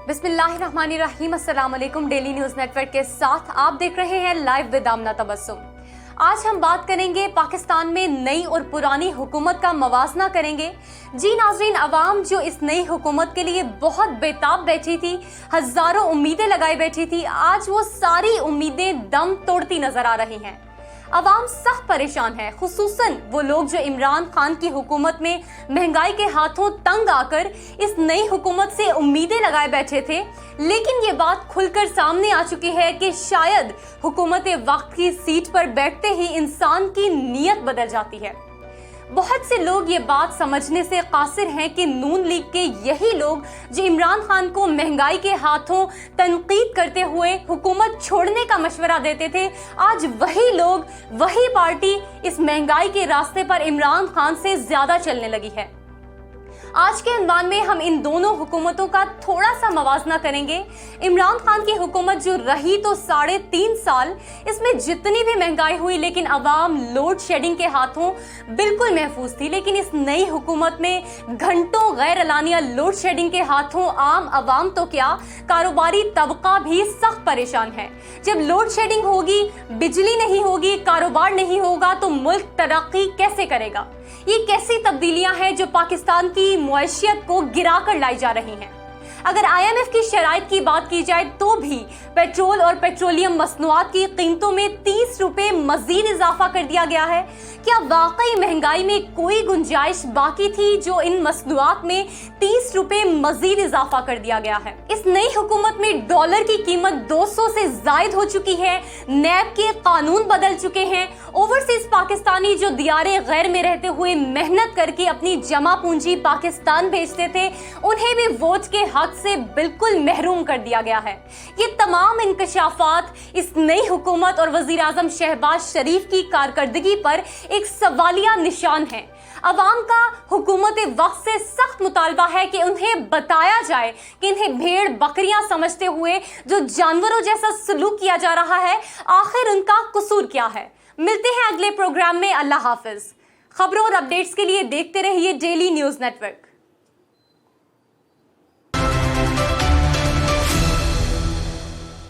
बिस्मिल्लाहिर्रहमानिर्रहीम। अस्सलाम वालेकुम। डेली न्यूज़ नेटवर्क के साथ आप देख रहे हैं लाइव विद आमना तबस्सुम। आज हम बात करेंगे पाकिस्तान में नई और पुरानी हुकूमत का मवाजना करेंगे। जी नाज़रीन, अवाम जो इस नई हुकूमत के लिए बहुत बेताब बैठी थी, हज़ारों उम्मीदें लगाई बैठी थी, आज वो सारी उम्मीदें दम तोड़ती नजर आ रही हैं। अवाम सख्त परेशान है, खुसूसन वो लोग जो इमरान खान की हुकूमत में महंगाई के हाथों तंग आकर इस नई हुकूमत से उम्मीदें लगाए बैठे थे। लेकिन ये बात खुलकर सामने आ चुकी है कि शायद हुकूमत वक्त की सीट पर बैठते ही इंसान की नीयत बदल जाती है। बहुत से लोग ये बात समझने से कासिर हैं कि नून लीग के यही लोग जो इमरान खान को महंगाई के हाथों तनकीद करते हुए हुकूमत छोड़ने का मशवरा देते थे, आज वही लोग, वही पार्टी इस महंगाई के रास्ते पर इमरान खान से ज्यादा चलने लगी है। आज के अनवान में हम इन दोनों हुकूमतों का थोड़ा सा मवाजना करेंगे। इमरान खान की हुकूमत जो रही तो 3.5 साल, इसमें जितनी भी महंगाई हुई लेकिन अवाम लोड शेडिंग के हाथों बिल्कुल महफूज थी। लेकिन इस नई हुकूमत में घंटों गैर एलानिया लोड शेडिंग के हाथों आम अवाम तो क्या, कारोबारी तबका भी सख्त परेशान है। जब लोड शेडिंग होगी, बिजली नहीं होगी, कारोबार नहीं होगा तो मुल्क तरक्की कैसे करेगा? ये कैसी तब्दीलियां हैं जो पाकिस्तान की मुआशियत को गिरा कर लाई जा रही हैं। अगर IMF की शराइत की बात की जाए तो भी पेट्रोल और पेट्रोलियम मसनूआत की कीमतों में 30 रुपए मजीद इजाफा कर दिया गया है। क्या वाकई महंगाई में कोई गुंजाइश बाकी थी जो इन मसनूआत में 30 रुपए मजीद इजाफा कर दिया गया है? इस नई हुकूमत में डॉलर की कीमत 200 से जायद हो चुकी है, नैब के कानून बदल चुके हैं। ओवरसीज पाकिस्तानी जो दियारे गैर में रहते हुए मेहनत करके अपनी जमा पूंजी पाकिस्तान भेजते थे, उन्हें भी वोट के हक से बिल्कुल महरूम कर दिया गया है। ये तमाम इंकशाफात इस नई हुकूमत और वजीर आजम शहबाज शरीफ की कारकर्दगी पर एक सवालिया निशान है। अवाम का हुकूमत वक्त से सख्त मुतालबा है कि उन्हें बताया जाए कि इन्हें भेड़ बकरियां समझते हुए जो जानवरों जैसा सलूक किया जा रहा है, आखिर उनका कसूर क्या है। मिलते हैं अगले प्रोग्राम में। अल्लाह हाफिज। खबरों और अपडेट्स के लिए देखते रहिए डेली न्यूज़ नेटवर्क।